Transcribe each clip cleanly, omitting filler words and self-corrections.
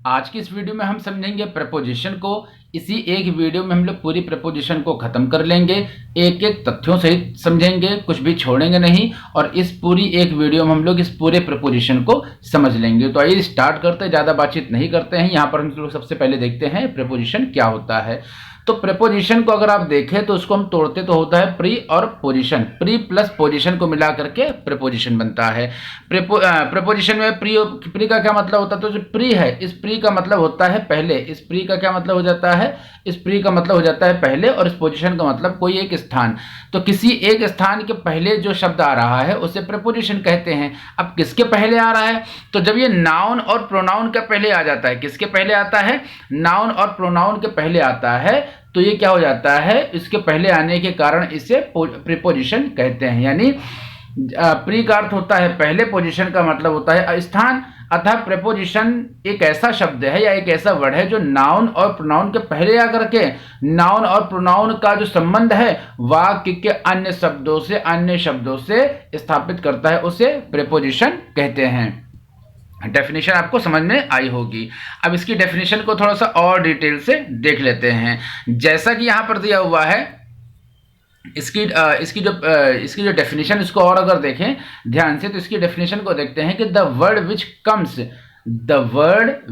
आज की इस वीडियो में हम समझेंगे प्रपोजिशन को। इसी एक वीडियो में हम लोग पूरी प्रपोजिशन को खत्म कर लेंगे, एक एक तथ्यों सहित समझेंगे, कुछ भी छोड़ेंगे नहीं। और इस पूरी एक वीडियो में हम लोग इस पूरे प्रपोजिशन को समझ लेंगे। तो आइए स्टार्ट करते हैं, ज़्यादा बातचीत नहीं करते हैं। यहाँ पर हम लोग सबसे पहले देखते हैं प्रपोजिशन क्या होता है। तो प्रपोजिशन को अगर आप देखें तो उसको हम तोड़ते तो होता है प्री और पोजिशन। प्री प्लस पोजिशन को मिला करके प्रपोजिशन बनता है। प्रपोजिशन में प्री का क्या मतलब होता है? तो जो प्री है, इस प्री का मतलब होता है पहले। इस प्री का क्या मतलब हो जाता है? इस प्री का मतलब हो जाता है पहले, और इस पोजिशन का मतलब कोई एक स्थान। तो किसी एक स्थान के पहले जो शब्द आ रहा है उसे प्रपोजिशन कहते हैं। अब किसके पहले आ रहा है? तो जब ये नाउन और प्रोनाउन के पहले आ जाता है, किसके पहले आता है? नाउन और प्रोनाउन के पहले आता है, तो ये क्या हो जाता है? इसके पहले आने के कारण इसे प्रीपोजिशन कहते हैं। यानी प्री का अर्थ होता है पहले, पोजीशन का मतलब होता है स्थान। अतः प्रीपोजिशन एक ऐसा शब्द है या एक ऐसा वर्ड है जो नाउन और प्रोनाउन के पहले आकर के नाउन और प्रोनाउन का जो संबंध है वाक्य के अन्य शब्दों से स्थापित करता है, उसे प्रीपोजिशन कहते हैं। डेफिनेशन आपको समझ में आई होगी। अब इसकी डेफिनेशन को थोड़ा सा और डिटेल से देख लेते हैं। जैसा कि यहां पर दिया हुआ है, इसकी जो डेफिनेशन, इसको और अगर देखें ध्यान से तो इसकी डेफिनेशन को देखते हैं कि the word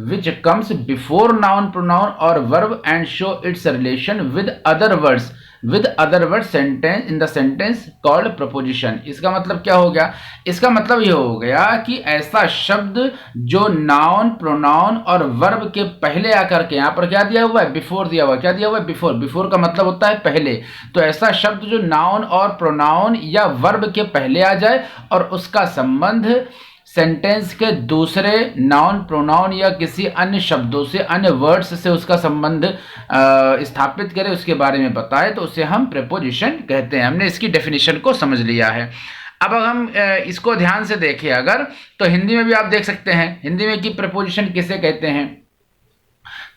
which comes before noun pronoun और verb and show its relation with other words sentence in the sentence called preposition. इसका मतलब क्या हो गया? इसका मतलब ये हो गया कि ऐसा शब्द जो नाउन प्रोनाउन और वर्ब के पहले आकर के, यहां पर क्या दिया हुआ है? बिफोर दिया हुआ है। क्या दिया हुआ है? बिफोर का मतलब होता है पहले। तो ऐसा शब्द जो नाउन और प्रोनाउन या वर्ब के पहले आ जाए और उसका संबंध सेंटेंस के दूसरे नाउन प्रोनाउन या किसी अन्य शब्दों से, अन्य वर्ड्स से उसका संबंध स्थापित करे, उसके बारे में बताए, तो उसे हम प्रीपोजिशन कहते हैं। हमने इसकी डेफिनेशन को समझ लिया है। अब हम इसको ध्यान से देखें अगर, तो हिंदी में भी आप देख सकते हैं हिंदी में कि प्रीपोजिशन किसे कहते हैं।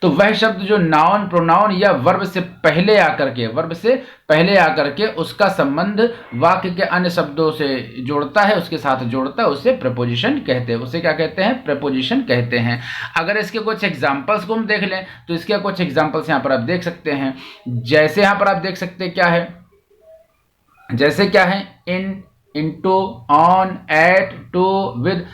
तो वह शब्द जो नाउन प्रोनाउन या वर्ब से पहले आकर के उसका संबंध वाक्य के अन्य शब्दों से जोड़ता है, उसके साथ जोड़ता है, उसे प्रपोजिशन कहते हैं। उसे क्या कहते हैं? प्रपोजिशन कहते हैं। अगर इसके कुछ एग्जांपल्स को हम देख लें तो इसके कुछ एग्जांपल्स यहां पर आप देख सकते हैं। जैसे यहां पर आप देख सकते हैं क्या है, जैसे क्या है? In, into, on, at, to, with,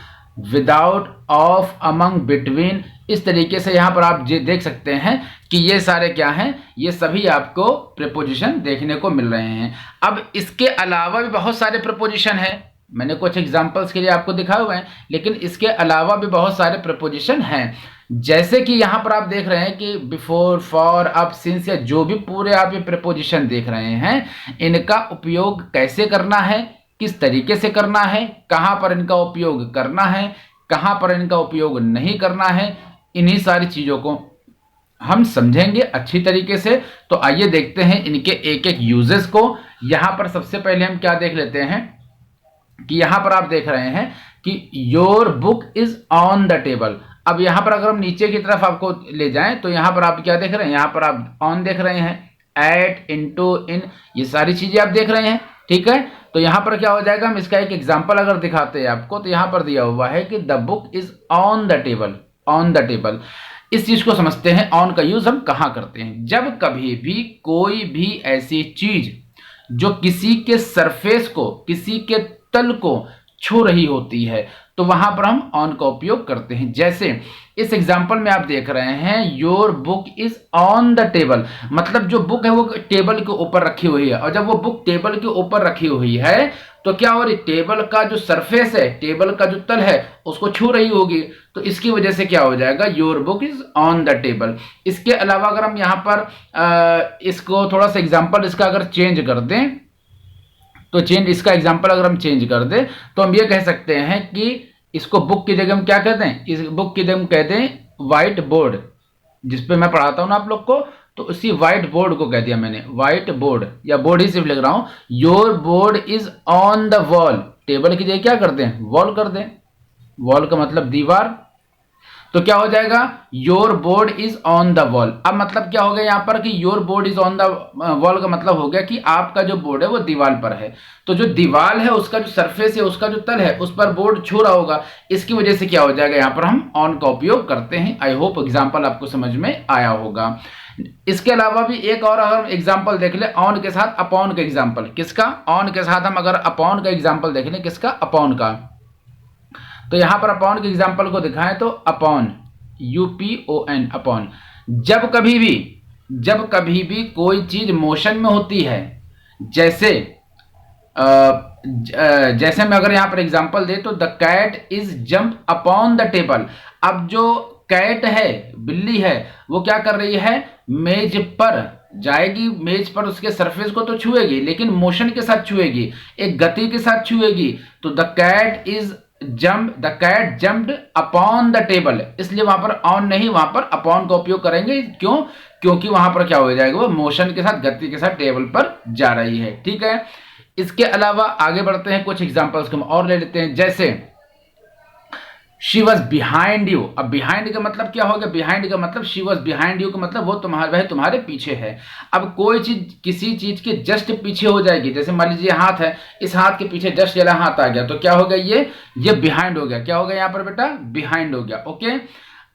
without, of, among, between. इस तरीके से यहां पर आप देख सकते हैं कि ये सारे क्या हैं? ये सभी आपको प्रपोजिशन देखने को मिल रहे हैं। अब इसके अलावा भी बहुत सारे प्रपोजिशन हैं, मैंने कुछ एग्जांपल्स के लिए आपको दिखाए हुए हैं, लेकिन इसके अलावा भी बहुत सारे प्रपोजिशन हैं। जैसे कि यहां पर आप देख रहे हैं कि बिफोर, फॉर, अब, सिंस, या जो भी पूरे आप ये प्रपोजिशन देख रहे हैं, इनका उपयोग कैसे करना है, किस तरीके से करना है, कहां पर इनका उपयोग करना है, कहां पर इनका उपयोग नहीं करना है, इन्हीं सारी चीजों को हम समझेंगे अच्छी तरीके से। तो आइए देखते हैं इनके एक एक यूजेस को। यहां पर सबसे पहले हम क्या देख लेते हैं कि यहां पर आप देख रहे हैं कि your book is on the table. अब यहां पर अगर हम नीचे की तरफ आपको ले जाएं तो यहां पर आप क्या देख रहे हैं? यहां पर आप ऑन देख रहे हैं, एट, इनटू, इन, ये सारी चीजें आप देख रहे हैं, ठीक है। तो यहां पर क्या हो जाएगा? हम इसका एक एग्जांपल अगर दिखाते हैं आपको, तो यहां पर दिया हुआ है कि the book is on the table. On the table, इस चीज को समझते हैं। ऑन का यूज हम कहां करते हैं? जब कभी भी कोई भी ऐसी चीज जो किसी के सरफेस को, किसी के तल को छू रही होती है, तो वहां पर हम ऑन का उपयोग करते हैं। जैसे इस एग्जांपल में आप देख रहे हैं your book is on the table, मतलब जो बुक है वो टेबल के ऊपर रखी हुई है। और जब वो बुक टेबल के ऊपर रखी हुई है तो क्या हो रही? टेबल का जो सरफेस है, टेबल का जो तल है, उसको छू रही होगी, तो इसकी वजह से क्या हो जाएगा? Your book is on the table. इसके अलावा अगर हम यहां पर इसको थोड़ा सा एग्जांपल इसका अगर चेंज कर दें, तो इसका एग्जांपल अगर हम चेंज कर दें तो हम ये कह सकते हैं कि इसको बुक की जगह हम क्या कहते हैं? इस बुक की जगह हम कहते हैं व्हाइट बोर्ड, जिसपे मैं पढ़ाता हूं ना आप लोग को, तो उसी व्हाइट बोर्ड को कह दिया मैंने व्हाइट बोर्ड, या बोर्ड ही सिर्फ लिख रहा हूं। Your board is on the wall, table की जगह क्या कर दें? वॉल कर दें। वॉल का मतलब दीवार। तो क्या हो जाएगा, your board is on the wall. अब मतलब क्या हो गया यहाँ पर कि your board is on the wall का मतलब हो गया कि आपका जो बोर्ड है वो दीवार पर है। तो जो दीवार है उसका जो सरफेस है, उसका जो तल है, उस पर बोर्ड छू रहा होगा, इसकी वजह से क्या हो जाएगा, यहाँ पर हम ऑन का उपयोग करते हैं। आई होप एग्जाम्पल आपको समझ में आया होगा। इसके अलावा भी एक और अगर एग्जाम्पल देख ले ऑन के साथ अपॉन का एग्जाम्पल, किसका, ऑन के साथ हम अगर अपॉन का एग्जाम्पल देख ले, किसका, अपॉन का। तो यहां पर अपॉन के एग्जाम्पल को दिखाएं तो अपॉन, UPON, अपॉन। जब कभी भी कोई चीज मोशन में होती है, जैसे जैसे मैं अगर यहां पर एग्जाम्पल दे तो the cat is jump upon the table. अब जो कैट है, बिल्ली है, वो क्या कर रही है, मेज पर जाएगी, मेज पर उसके सरफेस को तो छुएगी लेकिन मोशन के साथ छुएगी, एक गति के साथ छुएगी। तो the cat jumped upon the table, इसलिए वहां पर ऑन नहीं, वहां पर अपॉन का उपयोग करेंगे। क्यों, क्योंकि वहां पर क्या हो जाएगा, वो मोशन के साथ, गति के साथ टेबल पर जा रही है। ठीक है, इसके अलावा आगे बढ़ते हैं, कुछ एग्जांपल्स को हम और ले लेते हैं। जैसे शी वॉज बिहाइंड यू। अब बिहाइंड का मतलब क्या हो गया, बिहाइंड का मतलब शी वॉज बिहाइंड यू का मतलब वह तुम्हारे पीछे है। अब कोई चीज किसी चीज के जस्ट पीछे हो जाएगी, जैसे मान लीजिए हाथ है, इस हाथ के पीछे जस्ट ये हाथ आ गया, तो क्या हो गया, ये बिहाइंड हो गया। क्या हो गया यहाँ पर बेटा, बिहाइंड हो गया। ओके,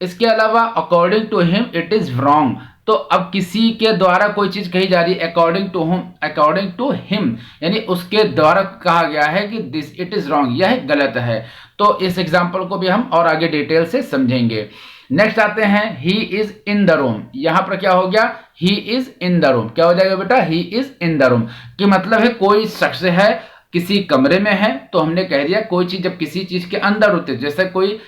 इसके अलावा according to him it is wrong. तो अब किसी के द्वारा कोई चीज कही जा रही है, अकॉर्डिंग टू हिम, यानी उसके द्वारा कहा गया है कि दिस इट इज रॉन्ग, यह गलत है। तो इस एग्जाम्पल को भी हम और आगे डिटेल से समझेंगे। नेक्स्ट आते हैं, he is in the room. यहां पर क्या हो गया, he is in the room. क्या हो जाएगा बेटा, he is in the room कि मतलब है कोई शख्स है किसी कमरे में है, तो हमने कह दिया कोई चीज जब किसी चीज के अंदर होती है, जैसे कोई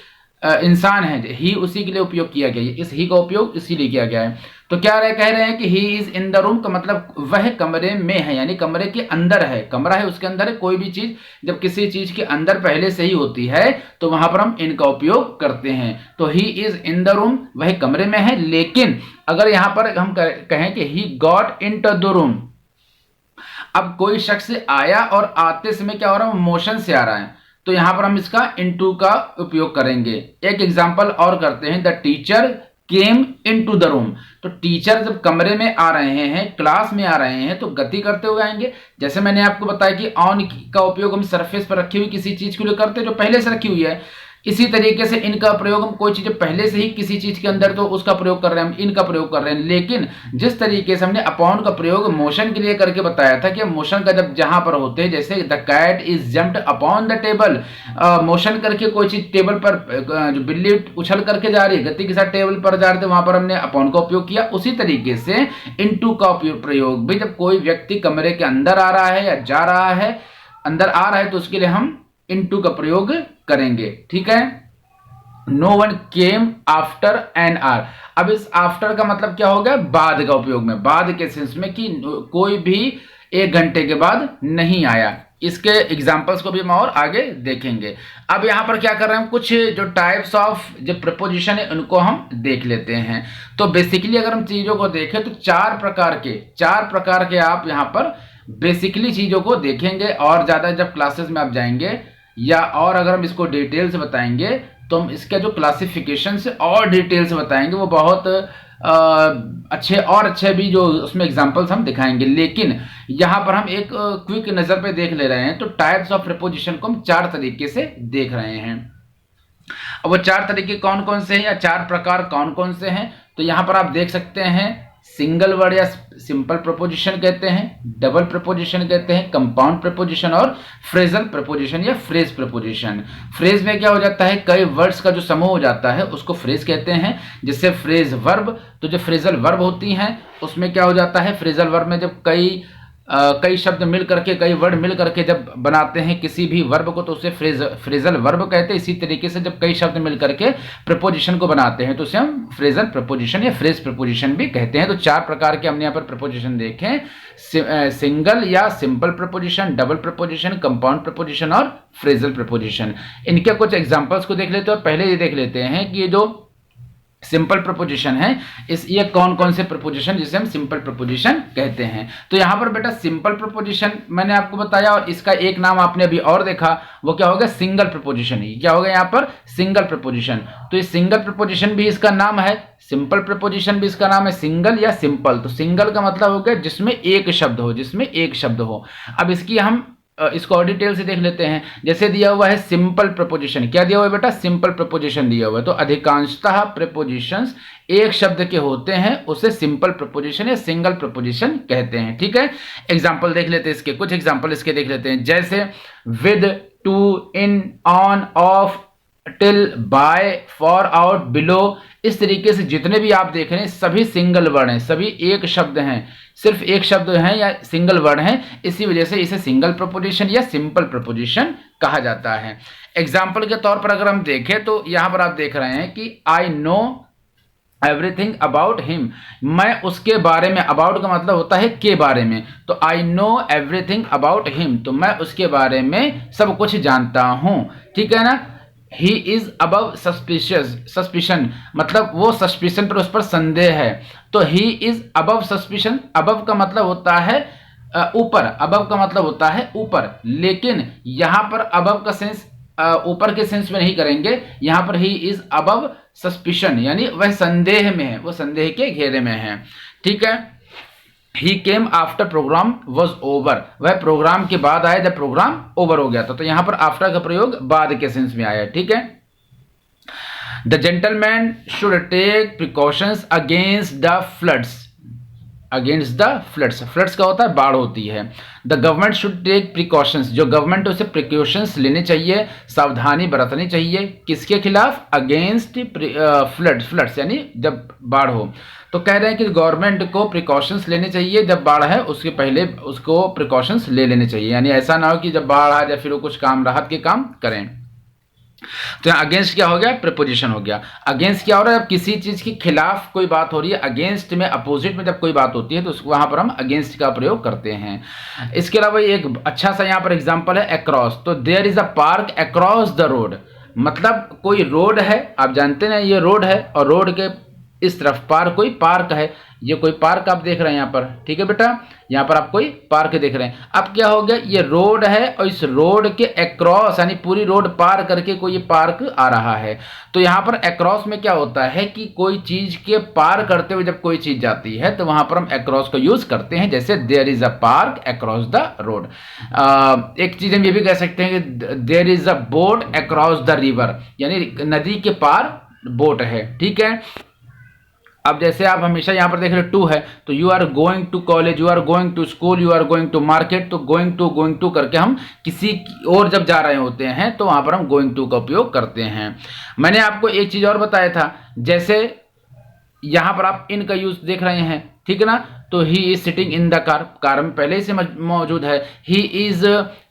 इंसान है, ही उसी के लिए उपयोग किया गया है, इस ही का उपयोग इसीलिए किया गया है। तो क्या कह रहे हैं कि he is in the room का मतलब वह कमरे में है, यानी कमरे के अंदर है, कमरा है उसके अंदर है। कोई भी चीज जब किसी चीज के अंदर पहले से ही होती है तो वहां पर हम इनका उपयोग करते हैं। तो he is in the room, वह कमरे में है। लेकिन अगर यहां पर हम कहें कि he got into the room, अब कोई शख्स आया और आते समय क्या हो रहा है, मोशन से आ रहा है, तो यहां पर हम इसका इनटू का उपयोग करेंगे। एक एग्जांपल और करते हैं, the teacher came into the room. तो टीचर जब कमरे में आ रहे हैं, क्लास में आ रहे हैं, तो गति करते हुए आएंगे। जैसे मैंने आपको बताया कि ऑन का उपयोग हम सरफेस पर रखी हुई किसी चीज के लिए करते हैं जो पहले से रखी हुई है, इसी तरीके से इनका प्रयोग हम कोई चीज पहले से ही किसी चीज के अंदर तो उसका प्रयोग कर रहे हैं, हम इनका प्रयोग कर रहे हैं। लेकिन जिस तरीके से हमने अपॉन का प्रयोग मोशन के लिए करके बताया था कि मोशन का जब जहां पर होते हैं, जैसे the cat is jumped upon the table, motion करके कोई चीज टेबल पर, जो बिल्ली उछल करके जा रही है, गति के साथ टेबल पर जा रहे थे, वहां पर हमने अपॉन का उपयोग किया। उसी तरीके से इनटू का प्रयोग भी जब कोई व्यक्ति कमरे के अंदर आ रहा है या जा रहा है, अंदर आ रहा है, तो उसके लिए हम इनटू का प्रयोग करेंगे। ठीक है, no one came after an hour. अब इस आफ्टर का मतलब क्या हो गया, बाद का उपयोग में, बाद के सेंस में कि कोई भी 1 घंटे के बाद नहीं आया। इसके एग्जाम्पल्स को भी हम और आगे देखेंगे। अब यहां पर क्या कर रहे हैं, कुछ जो टाइप्स ऑफ जो प्रीपोजिशन है उनको हम देख लेते हैं। तो बेसिकली अगर हम चीजों को देखें तो 4 प्रकार के आप यहां पर बेसिकली चीजों को देखेंगे। और ज्यादा जब क्लासेस में आप जाएंगे या और अगर हम इसको डिटेल से बताएंगे तो हम इसका जो क्लासिफिकेशन से और डिटेल से बताएंगे, वो बहुत अच्छे भी जो उसमें एग्जांपल्स हम दिखाएंगे। लेकिन यहाँ पर हम एक क्विक नज़र पे देख ले रहे हैं, तो टाइप्स ऑफ प्रीपोजिशन को हम 4 तरीके से देख रहे हैं। अब वो 4 तरीके कौन कौन से हैं या 4 प्रकार कौन कौन से हैं, तो यहाँ पर आप देख सकते हैं। सिंगल वर्ड या सिंपल प्रपोजिशन कहते हैं, डबल प्रपोजिशन कहते हैं, कंपाउंड प्रपोजिशन और फ्रेजल प्रपोजिशन या फ्रेज प्रपोजिशन। फ्रेज में क्या हो जाता है, कई वर्ड्स का जो समूह हो जाता है उसको फ्रेज कहते हैं। जिससे फ्रेज वर्ब, तो जो फ्रेजल वर्ब होती हैं उसमें क्या हो जाता है, फ्रेजल वर्ब में जब कई शब्द मिल करके, कई वर्ड मिल करके जब बनाते हैं किसी भी वर्ब को, तो उसे फ्रेजल वर्ब कहते हैं। इसी तरीके से जब कई शब्द मिल करके प्रपोजिशन को बनाते हैं तो उसे हम फ्रेजल प्रपोजिशन या फ्रेज प्रपोजिशन भी कहते हैं। तो 4 प्रकार के हमने यहाँ पर प्रपोजिशन देखे, सिंगल या simple preposition, double preposition, compound preposition और फ्रेजल प्रपोजिशन। इनके कुछ एग्जाम्पल्स को देख लेते हैं। पहले ये देख लेते हैं कि ये जो सिंपल प्रपोजिशन है। इस ये कौन कौन से प्रपोजिशन जिसे हम सिंपल प्रपोजिशन कहते हैं। तो यहाँ पर बेटा सिंपल प्रपोजिशन मैंने आपको बताया, और इसका एक नाम आपने अभी और देखा, वो क्या होगा, सिंगल प्रपोजिशन। ही क्या होगा यहाँ पर, सिंगल प्रपोजिशन। तो ये सिंगल प्रपोजिशन भी इसका नाम है, सिंपल प्रपोजिशन भी इसका नाम है, सिंगल या सिंपल। तो सिंगल का मतलब हो गया जिसमें एक शब्द हो, जिसमें एक शब्द हो। अब इसकी हम इसको और डिटेल से देख लेते हैं। जैसे दिया हुआ है सिंपल प्रपोजिशन, क्या दिया हुआ है बेटा, सिंपल प्रपोजिशन दिया हुआ है। तो अधिकांशतः प्रपोजिशंस एक शब्द के होते हैं, उसे सिंपल प्रपोजिशन या सिंगल प्रपोजिशन कहते हैं। ठीक है, एग्जांपल देख लेते हैं इसके, कुछ एग्जांपल इसके देख लेते हैं। जैसे with, to, in, on, of, till, by, for, out, below, इस तरीके से जितने भी आप देख रहे हैं सभी सिंगल वर्ड हैं, सभी एक शब्द हैं, सिर्फ एक शब्द हैं या सिंगल वर्ड हैं। इसी वजह से इसे सिंगल प्रपोजिशन या सिंपल प्रपोजिशन कहा जाता है। एग्जाम्पल के तौर पर अगर हम देखें तो यहां पर आप देख रहे हैं कि I know everything about him, मैं उसके बारे में, अबाउट का मतलब होता है के बारे में, तो I know everything about him, तो मैं उसके बारे में सब कुछ जानता हूं। ठीक है ना। ही इज अबव सस्पिशन, मतलब वो सस्पिशन पर, उस पर संदेह है। तो he is above suspicion, above का मतलब होता है ऊपर, अबव का मतलब होता है ऊपर, लेकिन यहां पर अबव का सेंस ऊपर के सेंस में नहीं करेंगे। यहां पर ही इज अबव सस्पिशन, यानी वह संदेह में है, वो संदेह के घेरे में है। ठीक है। He came after programme was over, वह प्रोग्राम के बाद आया जब प्रोग्राम ओवर हो गया था। तो यहां पर आफ्टर का प्रयोग बाद के सेंस में आया। ठीक है। The gentleman should take precautions against the floods, against the floods, floods का होता है बाढ़ होती है। The government should take precautions, जो गवर्नमेंट है उसे प्रिकॉशंस लेने चाहिए, सावधानी बरतनी चाहिए, किसके खिलाफ, अगेंस्ट फ्लड्स यानी जब बाढ़ हो। तो कह रहे हैं कि गवर्नमेंट को प्रिकॉशंस लेने चाहिए, जब बाढ़ है उसके पहले उसको प्रिकॉशंस ले लेने चाहिए, यानी ऐसा ना हो कि जब बाढ़ आ जाए फिर वो कुछ काम, राहत के काम करें। तो यहाँ अगेंस्ट क्या हो गया, प्रीपोजिशन हो गया। अगेंस्ट क्या हो रहा है, अब किसी चीज के खिलाफ कोई बात हो रही है, अगेंस्ट में, अपोजिट में जब कोई बात होती है तो वहां पर हम अगेंस्ट का प्रयोग करते हैं। इसके अलावा एक अच्छा सा यहाँ पर एग्जांपल है अक्रॉस। तो there is a park across the road, मतलब कोई रोड है, आप जानते हैं ये रोड है, और रोड के इस तरफ पार कोई पार्क है। ये कोई पार्क आप देख रहे हैं यहाँ पर, ठीक है बेटा, यहाँ पर आप कोई पार्क देख रहे हैं। अब क्या हो गया, ये रोड है और इस रोड के अक्रॉस, यानी पूरी रोड पार करके कोई ये पार्क आ रहा है। तो यहाँ पर अक्रॉस में क्या होता है कि कोई चीज के पार करते हुए जब कोई चीज जाती है तो वहां पर हम अक्रॉस को यूज करते हैं। जैसे there is a park across the road. एक चीज हम ये भी कह सकते हैं कि there is a boat across the river, यानी नदी के पार बोट है। ठीक है। अब जैसे आप हमेशा यहाँ पर देख रहे टू है, तो you are going to college, you are going to school, you are going to market. तो गोइंग टू करके हम किसी और जब जा रहे होते हैं तो वहां पर हम गोइंग टू का उपयोग करते हैं। मैंने आपको एक चीज और बताया था, जैसे यहां पर आप इन का यूज देख रहे हैं, ठीक है ना। तो he is sitting in the car, car में पहले से मौजूद है। He is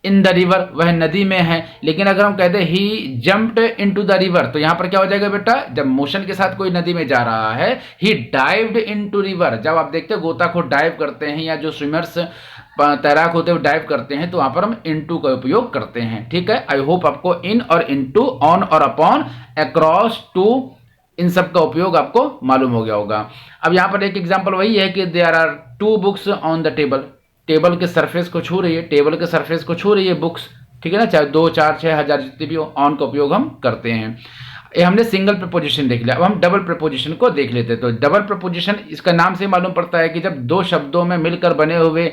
in the river, वह नदी में है। लेकिन अगर हम कहते हैं ही जंप्ड इनटू द रिवर, तो यहां पर क्या हो जाएगा बेटा, जब मोशन के साथ कोई नदी में जा रहा है। ही डाइव्ड इनटू रिवर, जब आप देखते हैं गोताखोर डाइव करते हैं या जो स्विमर्स तैराक होते हुए डाइव करते हैं, तो वहां पर हम इनटू का उपयोग करते हैं। ठीक है। आई होप आपको इन और इनटू, ऑन और अपॉन, अक्रॉस, टू, इन सब का उपयोग आपको मालूम हो गया होगा। अब यहाँ पर एक एग्जांपल वही है कि there are 2 books on the table, table के सरफेस को छू रही है, टेबल के सरफेस को छू रही है बुक्स, ठीक है ना। चाहे 2, 4, 6 हजार जितने भी हो, ऑन का उपयोग हम करते हैं। ये हमने सिंगल प्रपोजिशन देख लिया। अब हम डबल प्रपोजिशन को देख लेते हैं। तो डबल प्रपोजिशन, इसका नाम से मालूम पड़ता है कि जब 2 शब्दों में मिलकर बने हुए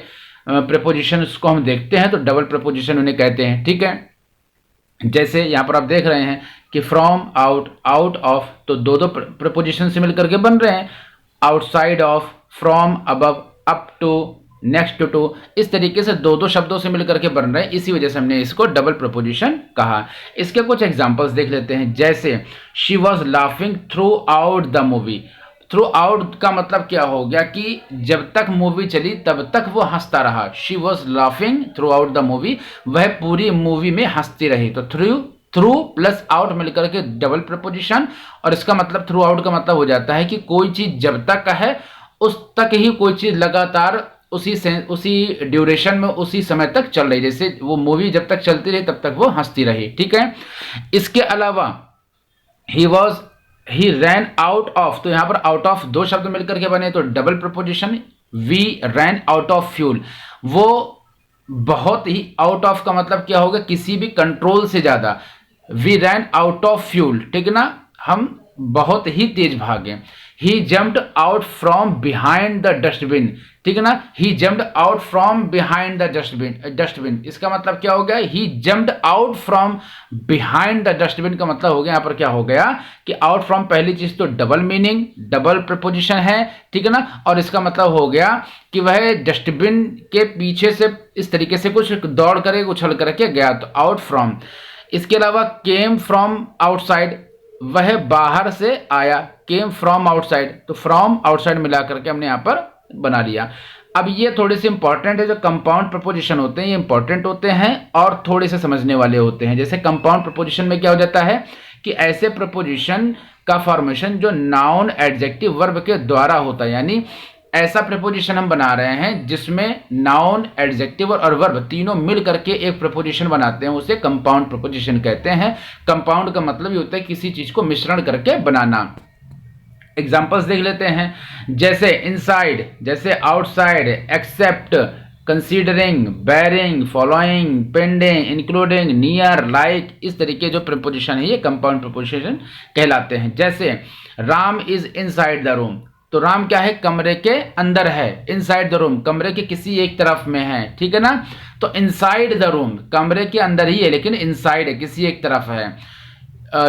प्रपोजिशन को हम देखते हैं तो डबल प्रपोजिशन उन्हें कहते हैं। ठीक है। जैसे यहाँ पर आप देख रहे हैं कि फ्रॉम, आउट, आउट ऑफ, तो 2 प्रपोजिशन से मिलकर के बन रहे हैं। Outside of, from, above, up to, next to, इस तरीके से 2 शब्दों से मिलकर के बन रहे हैं। इसी वजह से हमने इसको डबल प्रपोजिशन कहा। इसके कुछ एग्जांपल्स देख लेते हैं। जैसे she was laughing through out the movie. Through out का मतलब क्या हो गया कि जब तक मूवी चली तब तक वो हंसता रहा। She was laughing through out the movie, वह पूरी मूवी में हंसती रही। तो थ्रू प्लस आउट मिलकर के डबल प्रपोजिशन, और इसका मतलब थ्रू आउट का मतलब हो जाता है कि कोई चीज जब तक है उस तक ही कोई चीज लगातार उसी ड्यूरेशन में, उसी समय तक चल रही। जैसे वो मूवी जब तक चलती रही तब तक वो हंसती रही। ठीक है। इसके अलावा he was he rain out of, तो यहां पर आउट ऑफ दो शब्द मिलकर के बने तो double preposition. We ran out of fuel, वो बहुत ही, आउट ऑफ का मतलब क्या होगा, किसी भी कंट्रोल से ज्यादा। We ran out of fuel, ठीक है ना, हम बहुत ही तेज भागे। He jumped out from behind the dustbin, ठीक है ना, he jumped out from behind the dustbin, इसका मतलब क्या हो गया, he jumped out from behind the dustbin का मतलब हो गया यहाँ पर क्या हो गया कि आउट फ्रॉम पहली चीज तो डबल मीनिंग, डबल प्रपोजिशन है, ठीक है ना, और इसका मतलब हो गया कि वह डस्टबिन के पीछे से इस तरीके से कुछ दौड़ कर उछल करके गया, तो आउट फ्रॉम। इसके अलावा केम फ्रॉम आउटसाइड, वह बाहर से आया, केम फ्रॉम आउटसाइड, तो फ्रॉम आउटसाइड मिला करके हमने यहां पर बना लिया। अब ये थोड़े से इंपॉर्टेंट है, जो कंपाउंड प्रपोजिशन होते हैं ये इंपॉर्टेंट होते हैं और थोड़े से समझने वाले होते हैं। जैसे कंपाउंड प्रपोजिशन में क्या हो जाता है कि ऐसे प्रपोजिशन का फॉर्मेशन जो नाउन एडजेक्टिव वर्ब के द्वारा होता है, यानी ऐसा प्रपोजिशन हम बना रहे हैं जिसमें नाउन एडजेक्टिव और वर्ब तीनों मिल करके एक प्रपोजिशन बनाते हैं, उसे कंपाउंड प्रपोजिशन कहते हैं। कंपाउंड का मतलब ये होता है किसी चीज को मिश्रण करके बनाना। एग्जांपल्स देख लेते हैं, जैसे इनसाइड, जैसे outside, except, considering, barring, following, pending, including, near, like, इस तरीके जो प्रपोजिशन है ये कंपाउंड प्रपोजिशन कहलाते हैं। जैसे Ram is inside the room, तो राम क्या है, कमरे के अंदर है, इनसाइड द रूम कमरे के किसी एक तरफ में है, ठीक है ना, तो इनसाइड द रूम कमरे के अंदर ही है लेकिन इनसाइड है, किसी एक तरफ है।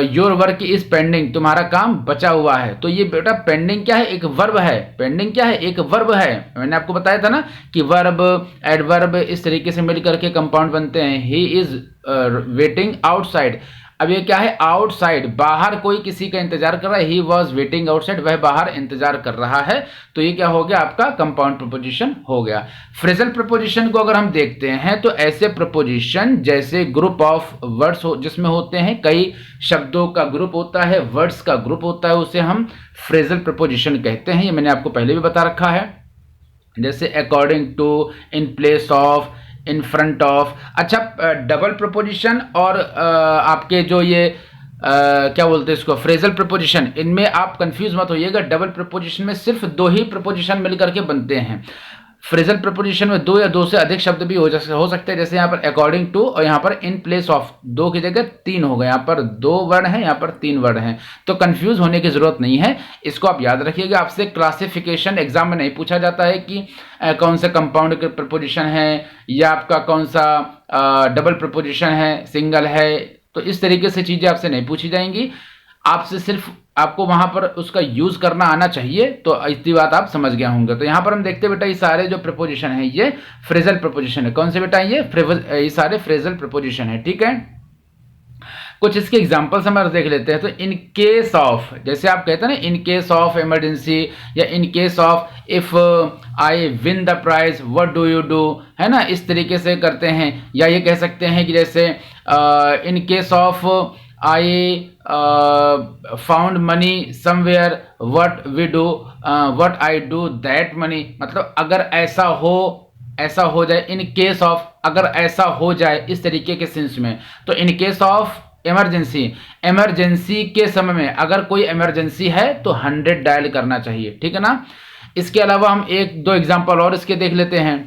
योर वर्क इज पेंडिंग, तुम्हारा काम बचा हुआ है, तो ये बेटा पेंडिंग क्या है, एक वर्ब है, पेंडिंग क्या है, एक वर्ब है। मैंने आपको बताया था ना कि वर्ब एडवर्ब इस तरीके से मिलकर के कंपाउंड बनते हैं। ही इज वेटिंग आउटसाइड, अब ये क्या है, आउटसाइड, बाहर कोई किसी का इंतजार कर रहा है। ही वॉज वेटिंग आउटसाइड, वह बाहर इंतजार कर रहा है, तो ये क्या हो गया, आपका कंपाउंड प्रपोजिशन हो गया। फ्रेजल प्रपोजिशन को अगर हम देखते हैं तो ऐसे प्रपोजिशन जैसे ग्रुप ऑफ वर्ड्स जिसमें होते हैं कई शब्दों का ग्रुप होता है, वर्ड्स का ग्रुप होता है, उसे हम फ्रेजल प्रपोजिशन कहते हैं। ये मैंने आपको पहले भी बता रखा है, जैसे according to, in place of, in front of. अच्छा, डबल प्रपोजिशन और आपके जो ये क्या बोलते हैं इसको, फ्रेजल प्रपोजिशन, इनमें आप कंफ्यूज मत होइएगा। डबल प्रपोजिशन में सिर्फ दो ही प्रपोजिशन मिलकर के बनते हैं। फ्रेजल प्रपोजिशन में दो या दो से अधिक शब्द भी हो सकते हैं, जैसे यहाँ पर अकॉर्डिंग टू और यहाँ पर इन प्लेस ऑफ, दो की जगह तीन हो गए, यहाँ पर दो वर्ड हैं, यहाँ पर तीन वर्ड हैं, तो कंफ्यूज होने की जरूरत नहीं है, इसको आप याद रखिएगा। आपसे क्लासिफिकेशन एग्जाम में नहीं पूछा जाता है कि कौन सा कंपाउंड प्रपोजिशन है या आपका कौन सा डबल प्रपोजिशन है, सिंगल है, तो इस तरीके से चीजें आपसे नहीं पूछी जाएंगी। आपसे सिर्फ आपको वहां पर उसका यूज करना आना चाहिए, तो इतनी बात आप समझ गए होंगे। तो यहां पर हम देखते हैं बेटा, ये सारे जो प्रपोजिशन है ये फ्रेजल प्रपोजिशन है। कौन से बेटा, ये सारे फ्रेजल प्रपोजिशन है, ठीक है। कुछ इसके एग्जांपल्स हम देख लेते हैं। तो इन केस ऑफ, जैसे आप कहते हैं ना, इन केस ऑफ इमरजेंसी, या in case of if I win the prize what do you do, है ना, इस तरीके से करते हैं। या ये कह सकते हैं कि जैसे in case of I found money somewhere what we do, what I do that money, मतलब अगर ऐसा हो जाए, इन केस ऑफ, अगर ऐसा हो जाए, इस तरीके के सेंस में। तो इन केस ऑफ इमरजेंसी के समय में, अगर कोई इमरजेंसी है तो 100 डायल करना चाहिए, ठीक है ना। इसके अलावा हम एक दो एग्जांपल और इसके देख लेते हैं।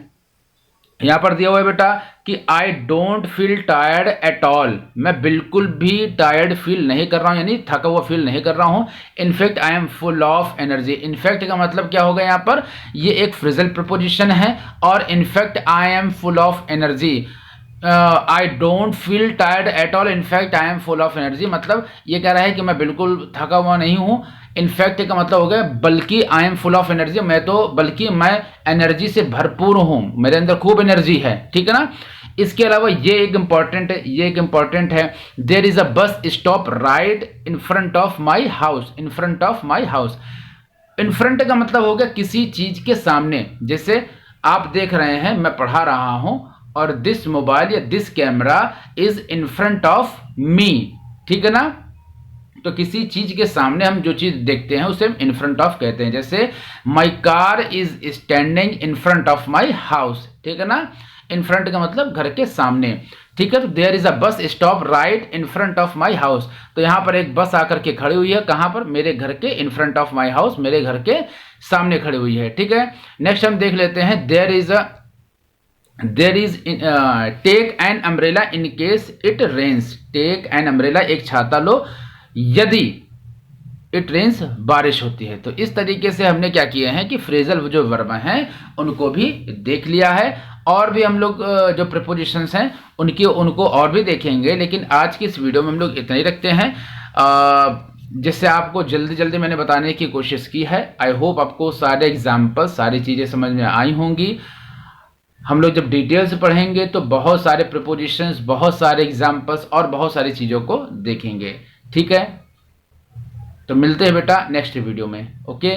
यहां पर दिया हुआ है बेटा कि I don't feel tired at all, मैं बिल्कुल भी टायर्ड फील नहीं कर रहा हूं, यानी थका हुआ फील नहीं कर रहा हूं। In fact I am full of energy, in fact का मतलब क्या होगा, यहां पर ये एक फ्रेजल प्रपोजिशन है, और in fact I am full of energy, I don't feel tired at all, in fact I am full of energy, मतलब ये कह रहा है कि मैं बिल्कुल थका हुआ नहीं हूं। इनफैक्ट का मतलब हो गया बल्कि, I am full of energy, बल्कि मैं एनर्जी से भरपूर हूं, मेरे अंदर खूब एनर्जी है, ठीक है ना। इसके अलावा ये एक इंपॉर्टेंट है, there is a bus stop right in front of my house, in front of my house. In front का मतलब हो गया किसी चीज के सामने, जैसे आप देख रहे हैं मैं पढ़ा रहा हूं और दिस मोबाइल या this camera is in front of me, ठीक है ना। तो किसी चीज के सामने हम जो चीज देखते हैं उसे इन फ्रंट ऑफ कहते हैं। जैसे my car is standing in front of my house, ठीक है ना। इन फ्रंट का मतलब घर के सामने। ठीक है। तो there is a bus stop right in front of my house, तो यहाँ पर एक बस आकर के खड़ी हुई है, कहाँ पर, मेरे घर के इन फ्रंट ऑफ माई हाउस, मेरे घर के सामने खड़ी हुई है। ठीक है। नेक्स्ट हम देख लेते हैं, there is take an umbrella in case it rains, take an umbrella, एक छाता लो यदि इट रेन्स, बारिश होती है। तो इस तरीके से हमने क्या किए हैं कि फ्रेजल जो वर्ब हैं उनको भी देख लिया है, और भी हम लोग जो प्रीपोजिशंस हैं उनको और भी देखेंगे, लेकिन आज की इस वीडियो में हम लोग इतना ही रखते हैं, जिससे आपको जल्दी जल्दी मैंने बताने की कोशिश की है। आई होप आपको सारे एग्जाम्पल, सारी चीज़ें समझ में आई होंगी। हम लोग जब डिटेल से पढ़ेंगे तो बहुत सारे प्रीपोजिशंस, बहुत सारे एग्जाम्पल्स और बहुत सारी चीज़ों को देखेंगे। ठीक है, तो मिलते हैं बेटा नेक्स्ट वीडियो में। ओके।